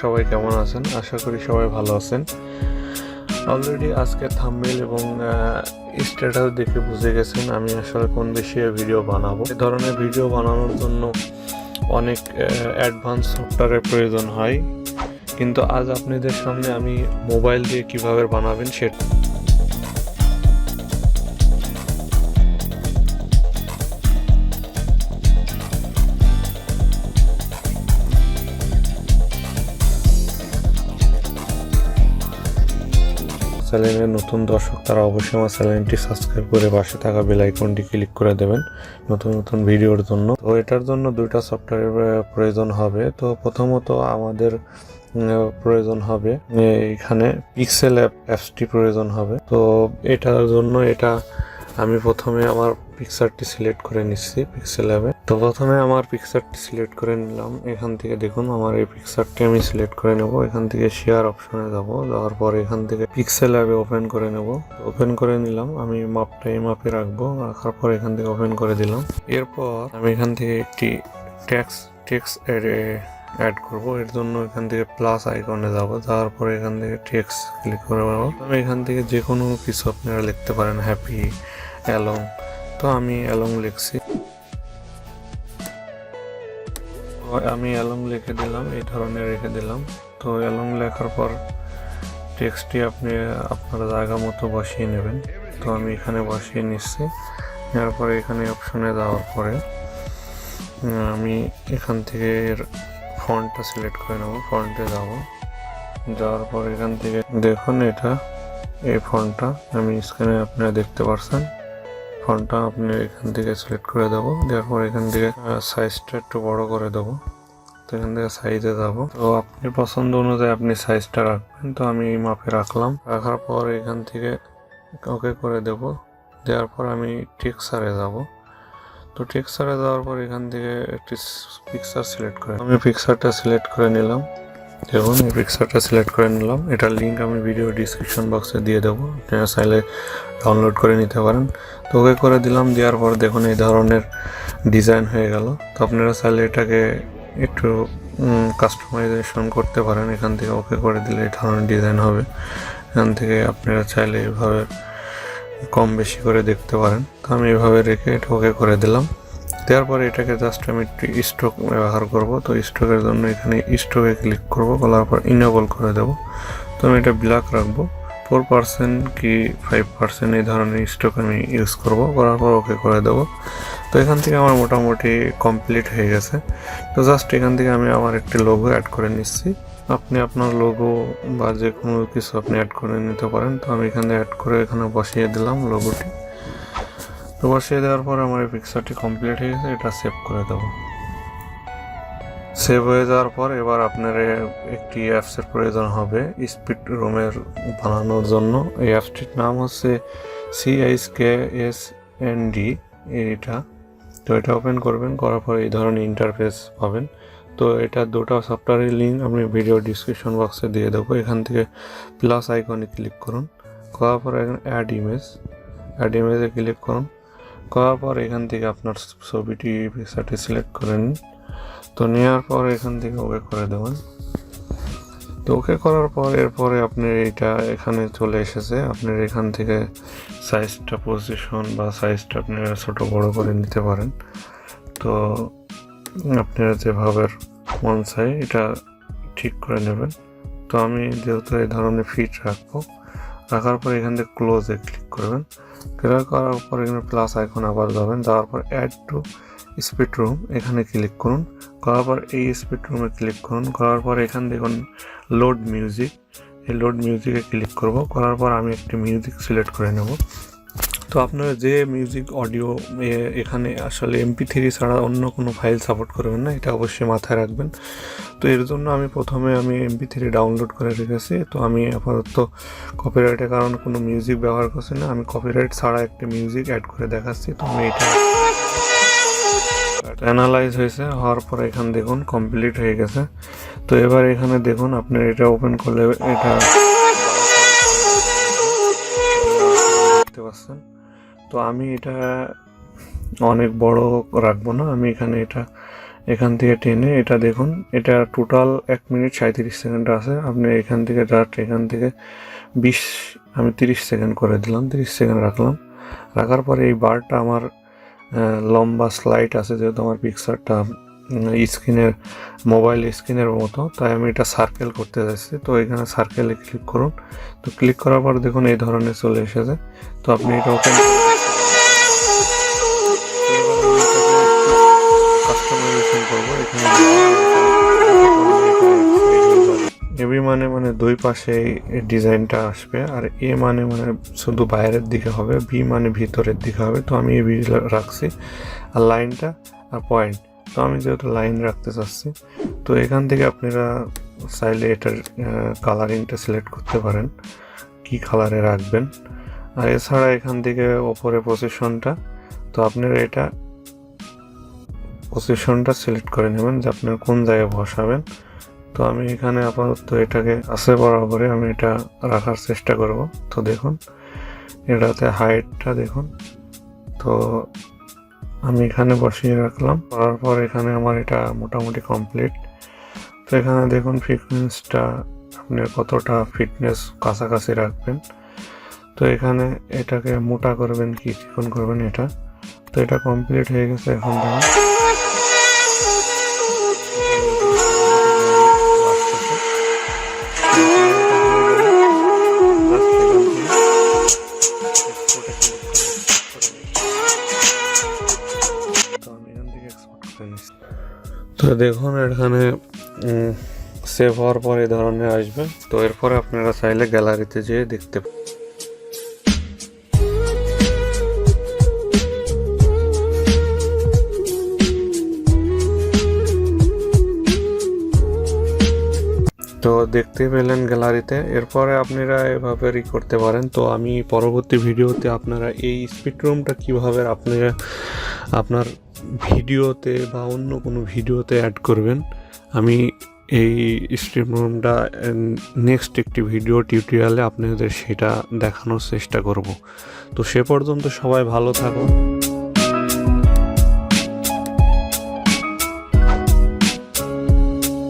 সবাই কেমন আছেন? আশা করি সবাই ভালো আছেন। অলরেডি আজকে থাম্বনেল এবং স্ট্যাটাস দেখে বুঝে গেছেন আমি আসলে কোন বিষয়ে ভিডিও বানাবো। এই ধরনের ভিডিও বানানোর জন্য অনেক অ্যাডভান্স সফটওয়্যারের প্রয়োজন হয়, কিন্তু আজ আপনাদের সামনে আমি মোবাইল দিয়ে কিভাবে বানাবেন সেটা চ্যানেলের নতুন দর্শক তারা অবশ্যই আমার চ্যানেলটি সাবস্ক্রাইব করে পাশে থাকা বেল আইকনটি ক্লিক করে দেবেন নতুন নতুন ভিডিওর জন্য। তো এটার জন্য দুইটা সফটওয়্যারের প্রয়োজন হবে। তো প্রথমত আমাদের প্রয়োজন হবে এখানে পিক্সেল অ্যাপসটি প্রয়োজন হবে। তো এটার জন্য আমি প্রথমে আমার পিকচারটি সিলেক্ট করে নিচ্ছি পিক্সেল অ্যাপে। তো প্রথমে আমার পিকচারটি সিলেক্ট করে নিলাম। এখান থেকে দেখুন আমার এই পিকচারটি আমি সিলেক্ট করে নেব। এখান থেকে শেয়ার অপশনে যাব, যাওয়ার পর এখান থেকে পিক্সেল অ্যাপে ওপেন করে নেব। ওপেন করে নিলাম, আমি মাপটা এই মাপে রাখবো। রাখার পর এখান থেকে ওপেন করে দিলাম। এরপর আমি এখান থেকে একটি টেক্সট অ্যাড করব। এর জন্য এখান থেকে প্লাস আইকনে যাব, যাওয়ার পরে এখান থেকে টেক্সট ক্লিক করে নেব। আমি এখান থেকে যে কোনো কিছু আপনারা লিখতে পারেন, হ্যাপি, অ্যালং। তো আমি অ্যালং লিখছি, আমি অ্যালং লিখে দিলাম, এই ধরনের রেখে দিলাম। তো অ্যালং লেখার পর টেক্সটটি আপনারা জায়গা মতো বসিয়ে নেবেন। তো আমি এখানে বসিয়ে নিচ্ছি। নেওয়ার পরে এখানে অপশনে যাওয়ার পরে আমি এখান থেকে ফন্টটা সিলেক্ট করে নেব। ফন্টে যাওয়ার পর এখান থেকে দেখুন এই ফন্টটা আমি স্ক্রিনে আপনারা দেখতে পাচ্ছেন। ফন্টটা আপনি এখান থেকে সিলেক্ট করে দেবো। দেওয়ার পর এখান থেকে সাইজটা একটু বড় করে দেবো। তো এখান থেকে সাইজে যাব। তো আপনি পছন্দ অনুযায়ী আপনি সাইজটা রাখবেন। তো আমি এই মাপে রাখলাম। রাখার পর এখান থেকে ওকে করে দেব। দেওয়ার পর আমি টেক্সচারে যাব। তো টেক্সচারে যাওয়ার পর এখান থেকে একটি পিকচার সিলেক্ট করে আমি পিকচারটা সিলেক্ট করে নিলাম। দেখুন এই পিকচারটা সিলেক্ট করে নিলাম। এটার লিঙ্ক আমি ভিডিও ডিসক্রিপশন বক্সে দিয়ে দেবো, আপনারা চাইলে ডাউনলোড করে নিতে পারেন। তো ওকে করে দিলাম। দেওয়ার পর দেখুন এই ধরনের ডিজাইন হয়ে গেল। তো আপনারা চাইলে এটাকে একটু কাস্টমাইজেশন করতে পারেন। এখান থেকে ওকে করে দিলে এই ধরনের ডিজাইন হবে। এখান থেকে আপনারা চাইলে এভাবে কম বেশি করে দেখতে পারেন। তো আমি এভাবে রেখে এটা ওকে করে দিলাম। দেওয়ার পরে এটাকে জাস্ট আমি একটু স্ট্রোক ব্যবহার করব। তো স্ট্রোকের জন্য এখানে স্ট্রোকে ক্লিক করব, করার পর ইনেবল করে দেব। তো আমি এটা ব্ল্যাক রাখবো, 4% কি 5% এই ধরনের স্ট্রোক আমি ইউজ করব। করার পর ওকে করে দেব। তো এখান থেকে আমার মোটামুটি কমপ্লিট হয়ে গেছে। তো জাস্ট এখান থেকে আমি আমার একটি লোগো অ্যাড করে নিচ্ছি। আপনি আপনার লোগো বা যে কোনো কিছু আপনি অ্যাড করে নিতে পারেন। তো আমি এখানে অ্যাড করে এখানে বসিয়ে দিলাম লোগোটি। তো বসিয়ে দেওয়ার পর আমার এই পিকচারটি কমপ্লিট হয়ে গেছে। এটা সেভ করে দেবো। সেভ হয়ে যাওয়ার পর এবার আপনার একটি অ্যাপসের প্রয়োজন হবে স্পিড রুমের বানানোর জন্য। এই অ্যাপসটির নাম হচ্ছে CISKSND এটা। তো এটা ওপেন করবেন, করার পর এই ধরনের ইন্টারফেস পাবেন। তো এটা দুটো সফটওয়্যারের লিঙ্ক আমি ভিডিও ডিসক্রিপশন বক্সে দিয়ে দেবো। এখান থেকে প্লাস আইকনে ক্লিক করুন, করার পর এখানে অ্যাড ইমেজে ক্লিক করুন। করার পর এখান থেকে আপনার ছবিটি পিকচারটি সিলেক্ট করে নিন। তো নেওয়ার পর এখান থেকে ওকে করে দেবেন। তো ওকে করার পর এরপরে আপনি এটা এখানে চলে এসেছে। আপনার এখান থেকে সাইজটা পজিশন বা সাইজটা আপনারা ছোট বড় করে নিতে পারেন। তো আপনারা যেভাবে মন চাই এটা ঠিক করে নেবেন। তো আমি যেহেতু এই ধরনের ফিট রাখার পর এখান থেকে ক্লোজে ক্লিক করবেন। ক্লিক করার পর এখানে প্লাস আইকন আবার যাবেন। যাওয়ার পর অ্যাড টু স্পিড রুম এখানে ক্লিক করুন। করার পর এই স্পিড রুমে ক্লিক করুন। করার পর এখান দেখুন লোড মিউজিক, এই লোড মিউজিকে ক্লিক করব। করার পর আমি একটি মিউজিক সিলেক্ট করে নেব। তো আপনারা যে মিউজিক অডিও এখানে আসলে MP3 ছাড়া অন্য কোনো ফাইল সাপোর্ট করবেন না, এটা অবশ্যই মাথায় রাখবেন। তো এর জন্য আমি প্রথমে MP3 ডাউনলোড করে রেখেছি। তো আমি আপাতত কপিরাইটের কারণে কোনো মিউজিক ব্যবহার করছি না, আমি কপিরাইট ছাড়া একটি মিউজিক অ্যাড করে দেখাচ্ছি। তো আমি এটা অ্যানালাইজ হওয়ার পর এখানে দেখুন কমপ্লিট হয়ে গেছে। তো এবার এখানে দেখুন আপনার এটা ওপেন করলে এটা দেখতে পাচ্ছেন। তো আমি এটা অনেক বড় রাখবো না, আমি এখানে এটা এখান থেকে টেনে এটা দেখুন, এটা টোটাল 1 মিনিট 37 সেকেন্ড আছে। আপনি এখান থেকে জাস্ট এখান থেকে 20 আমি 30 সেকেন্ড করে দিলাম, 30 সেকেন্ড রাখলাম। রাখার পরে এই বারটা আমার লম্বা স্লাইড আছে, যেহেতু আমার পিকচারটা স্ক্রিনের মোবাইল স্ক্রিনের মতো, তাই আমি এটা সার্কেল করতে যাচ্ছি। তো এখানে সার্কেলে ক্লিক করুন। তো ক্লিক করার পর দেখুন এই ধরনের চলে এসেছে। তো আপনি এটা ওপেন কাস্টমাইজেশন করবো। এখানে এবি মানে দুই পাশে ডিজাইনটা আসবে, আর এ মানে শুধু বাইরের দিকে হবে, বি মানে ভিতরের দিকে হবে। তো আমি এবি রাখছি, আর লাইনটা আর পয়েন্ট, তো আমি যেহেতু লাইন রাখতে চাচ্ছি, তো এখান থেকে আপনারা চাইলে এটার কালারিংটা সিলেক্ট করতে পারেন, কি কালারে রাখবেন। আর এছাড়া এখান থেকে ওপরে পজিশনটা, তো আপনারা এটা পজিশনটা সিলেক্ট করে নেবেন যে আপনার কোন জায়গায় বসাবেন। তো আমি এখানে আপাতত এটাকে আছে বরাবরে আমি এটা রাখার চেষ্টা করব। তো দেখুন এটাতে হাইটটা দেখুন, তো আমি এখানে বসিয়ে রাখলাম। করার পর এখানে আমার এটা মোটামুটি কমপ্লিট। তো এখানে দেখুন ফিটনেসটা আপনার কতটা ফিটনেস কাছাকাছি রাখবেন। তো এখানে এটাকে মোটা করবেন কি চিকন করবেন এটা। তো এটা কমপ্লিট হয়ে গেছে। এখন দেখুন তো দেখুন এখানে সেভ হওয়ার পর এই ধরনের আসবে। তো এরপরে আপনারা চাইলে গ্যালারিতে যেয়ে দেখতে পারেন। তো দেখতে পেলেন গ্যালারিতে। এরপরে আপনারা এভাবে করতে পারেন। তো আমি পরবর্তী ভিডিওতে আপনারা এই স্পিড রুমটা কীভাবে আপনারা আপনার ভিডিওতে বা অন্য কোনো ভিডিওতে অ্যাড করবেন, আমি এই স্পিড রুমটা নেক্সট একটি ভিডিও টিউটোরিয়ালে আপনাদের সেটা দেখানোর চেষ্টা করব। তো সে পর্যন্ত সবাই ভালো থাকুন।